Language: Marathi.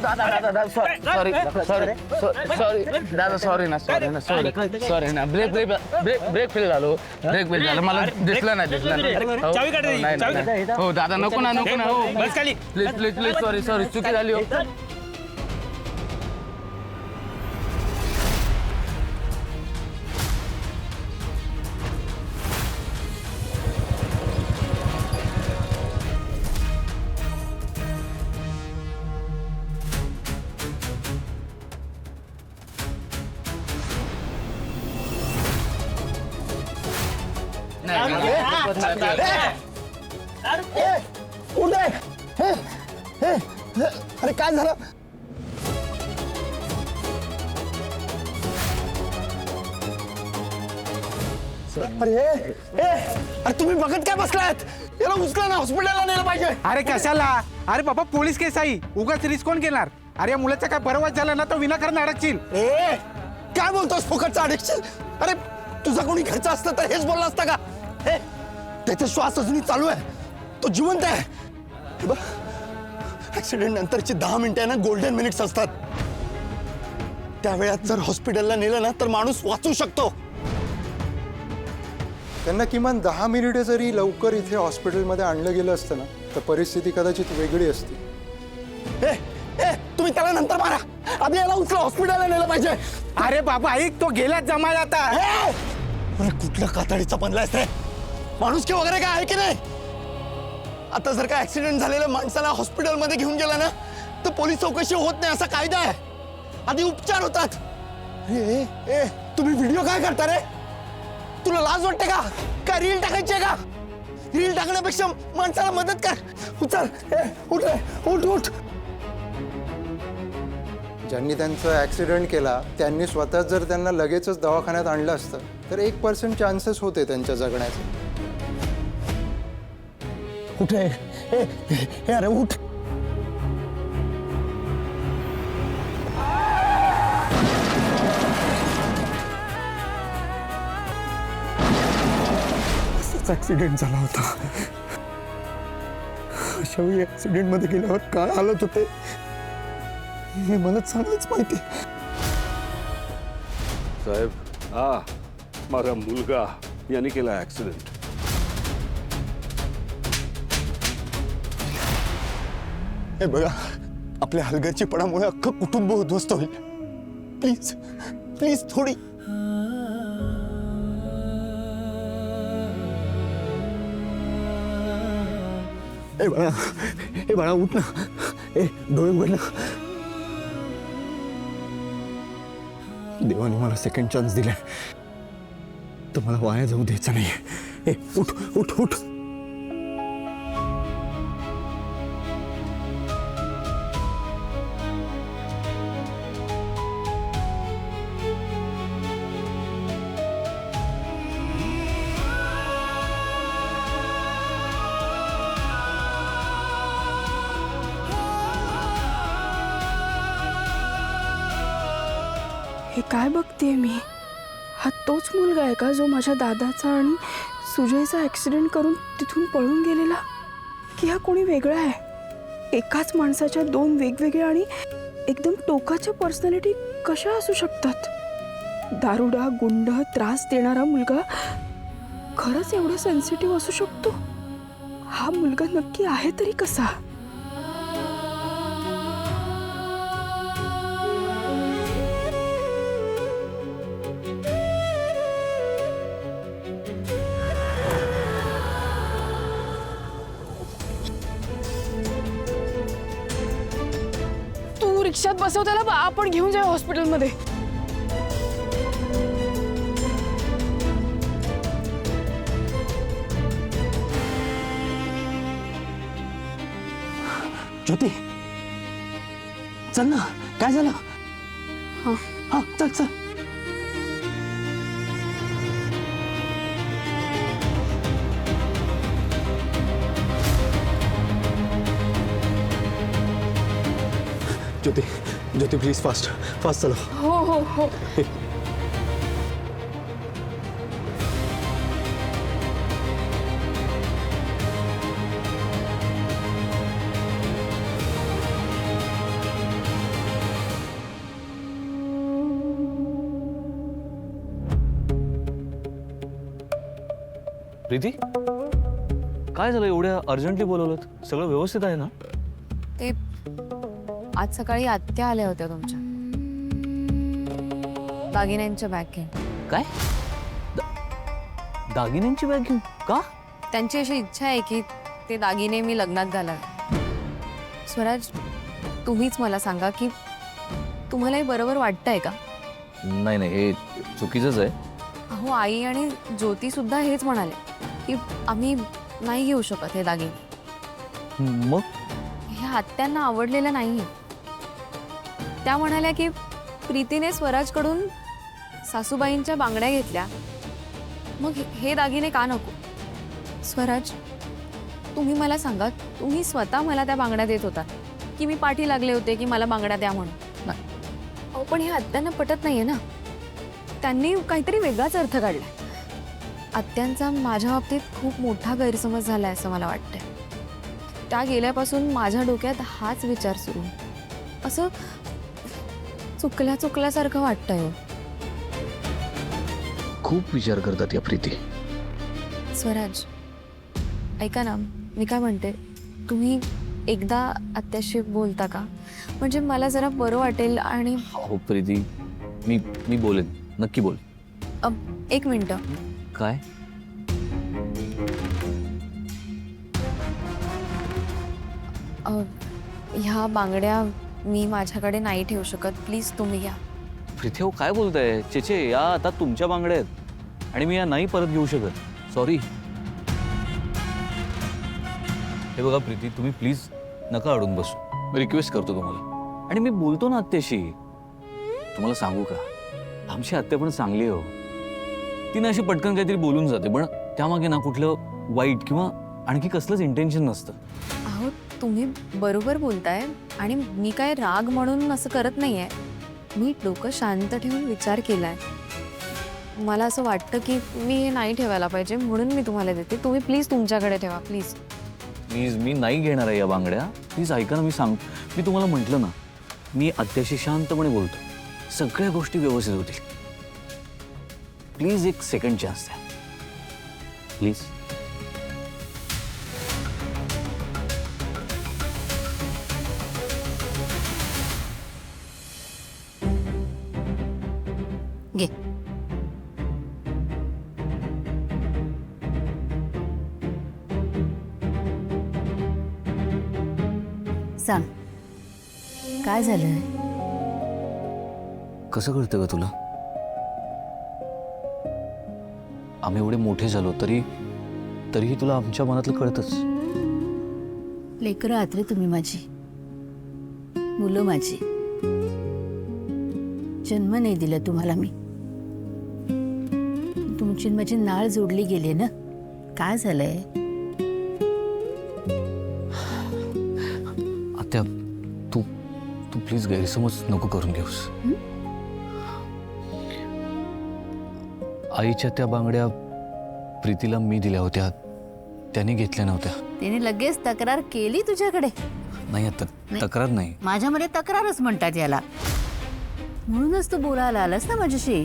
दादा सॉरी सॉरी दादा सॉरी ना ब्रेक फेल झालो मला दिसलं नाही हो दादा नको ना हो प्लीज सॉरी चुकी झाली हो अरे काय झालं अरे तुम्ही बघत काय बसलात याला उचला ना हॉस्पिटलला नेलं पाहिजे अरे कशाला अरे बाबा पोलीस केस आहे उगाच रिस्क कोण घेणार अरे या मुलाचा काय बरवाच झाला ना तो विनाकारण अडकशील काय बोलतोस फुकटचा अडकशील अरे तुझा कोणी घरचा असतं तर हेच बोलला असता का त्याचा श्वास अजूनही चालू आहे तो जिवंत आहे ऍक्सिडेंट नंतरची 10 मिनिटं ना गोल्डन मिनिट्स असतात त्या वेळात जर हॉस्पिटलला नेलं ना तर माणूस वाचू शकतो त्यांना किमान 10 मिनिटे जरी लवकर इथे हॉस्पिटलमध्ये आणलं गेलं असतं ना तर परिस्थिती कदाचित वेगळी असती तुम्ही त्याला नंतर मारा आधी याला उचला हॉस्पिटलला नेलं पाहिजे अरे बाबा ऐक तो गेलाच जमाय आता अरे कुठल्या कातडीचा बनलायस रे माणूस की वगैरे काय आहे की नाही आता जर का ऍक्सिडेंट झालेल्या माणसाला हॉस्पिटलमध्ये घेऊन गेला ना तर पोलीस चौकशी होत नाही असा कायदा आहे आधी उपचार होतात तुम्ही व्हिडिओ काय करता रे तुला लाज वाटते का रील टाकायची आहे का रील टाकण्यापेक्षा माणसाला मदत कर उठ उठ ज्यांनी त्यांचा ऍक्सिडेंट केला त्यांनी स्वतः जर त्यांना लगेचच दवाखान्यात आणलं असतं तर 1% चान्सेस होते त्यांच्या जगण्याचे कुठे अरे उठ असाच ऍक्सिडेंट झाला होता अशा वेळी ऍक्सिडेंट मध्ये गेल्यावर काय हालत होते हे मला चांगलंच माहिती साहेब माझा मुलगा याने केला ऍक्सिडेंट हे बघा आपल्या हलगर्जीपणामुळे अख्खं कुटुंब उद्ध्वस्त होईल प्लीज प्लीज थोडी ए बाळा उठ ना डोळे उघड ना देवाने मला सेकंड चान्स दिलाय तर मला वाया जाऊ द्यायचा नाही उठ उठ उठ हे काय बघतेय मी हा तोच मुलगा आहे का जो माझ्या दादाचा आणि सुजयचा ॲक्सिडेंट करून तिथून पळून गेलेला की हा कोणी वेगळा आहे एकाच माणसाच्या 2 वेगवेगळ्या आणि एकदम टोकाच्या पर्सनॅलिटी कशा असू शकतात दारुडा गुंड त्रास देणारा मुलगा खरंच एवढा सेन्सिटिव्ह असू शकतो हा मुलगा नक्की आहे तरी कसा रिक्षात बसव त्याला आपण घेऊन जाऊ हॉस्पिटलमध्ये ज्योती चल ना काय झालं हा चल चल ज्योति ज्योति प्लीज फास्ट फास्ट चलो हो हो हो प्रीती काय झालं एवढ्या अर्जंटली बोलवलं सगळं व्यवस्थित आहे ना ते आज सकाळी आत्या आल्या होत्या तुमच्या दागिन्यांच्या बॅग घेऊन. काय दागिन्यांची बॅग घेऊन का त्यांची अशी इच्छा आहे की ते दागिने मी लग्नात घालावे. स्वराज, तुम्हीच मला सांगा की तुम्हालाही बरोबर वाटतंय का? नाही नाही हे चुकीचंच आहे अहो, आई आणि ज्योती सुद्धा हेच म्हणाले की आम्ही नाही घेऊ शकत हे दागिने. मग हे आत्यांना आवडलेलं नाही. त्या म्हणाल्या की प्रीतीने स्वराजकडून सासूबाईंच्या बांगड्या घेतल्या, मग हे दागिने का नको? स्वराज, तुम्ही मला सांगा, तुम्ही स्वतः मला त्या बांगड्या देत होता की मी पाठी लागले होते की मला बांगड्या द्या म्हणून? अहो, पण हे आत्यांना पटत नाहीये ना. त्यांनी काहीतरी वेगळाच अर्थ काढलाय. आत्यांचा माझ्या बाबतीत खूप मोठा गैरसमज झालाय असं मला वाटतंय. त्या गेल्यापासून माझ्या डोक्यात हाच विचार सुरू आहे. असं चुकल्यासारखं वाटतंय हो. खूप विचार करतात या प्रीती स्वराज, ऐका ना, मी काय म्हणते, तुम्ही एकदा आत्याशी बोलता का? म्हणजे मला जरा बरं वाटेल. आणि हो प्रीती मी बोलेन नक्की बोल एक मिनटं. काय ह्या बांगड्या मी माझ्याकडे नाही ठेवू शकत, प्लीज तुम्ही घ्या. प्रीती हो काय बोलताय चेचे या आता तुमच्या बांगड्या आहेत आणि मी या नाही परत घेऊ शकत सॉरी हे बघा प्रीती तुम्ही प्लीज नका अडून बसू मी रिक्वेस्ट करतो तुम्हाला आणि मी बोलतो ना आत्याशी तुम्हाला सांगू का आमची आत्या पण चांगली आहे हो तिने अशी पटकन काहीतरी बोलून जाते पण त्यामागे ना कुठलं वाईट किंवा आणखी कसलंच इंटेन्शन नसतं. अहो, तुम्ही बरोबर बोलताय आणि मी काय राग म्हणून असं करत नाहीये. मी डोकं शांत ठेवून विचार केलाय. मला असं वाटतं की मी हे नाही ठेवायला पाहिजे म्हणून मी तुम्हाला देते. तुम्ही प्लीज तुमच्याकडे ठेवा प्लीज. प्लीज मी नाही घेणार आहे या बांगड्या प्लीज ऐका ना मी तुम्हाला म्हटलं ना मी आत्याशी शांतपणे बोलतो सगळ्या गोष्टी व्यवस्थित होतील प्लीज एक सेकंड चान्स द्या प्लीज. घे. सांग काय झालंय? कसं कळतं ग तुला आम्ही एवढे मोठे झालो तरीही तुला आमच्या मनातलं कळतच. लेकरं आहात रे तुम्ही माझी मुलं माझी जन्म नाही दिला तुम्हाला मी तुमची माझी नाळ जोडली गेली ना. काय झालंय? आत्या तू प्लीज गैरसमज नको करून घेऊस. आईच्या त्या बांगड्या प्रीतीला मी दिल्या होत्या त्याने घेतल्या नव्हत्या. त्याने लगेच तक्रार केली तुझ्याकडे? नाही आता तक्रार नाही माझ्यामध्ये तक्रारच म्हणतात याला. म्हणूनच तू बोलायला आलास ना माझ्याशी.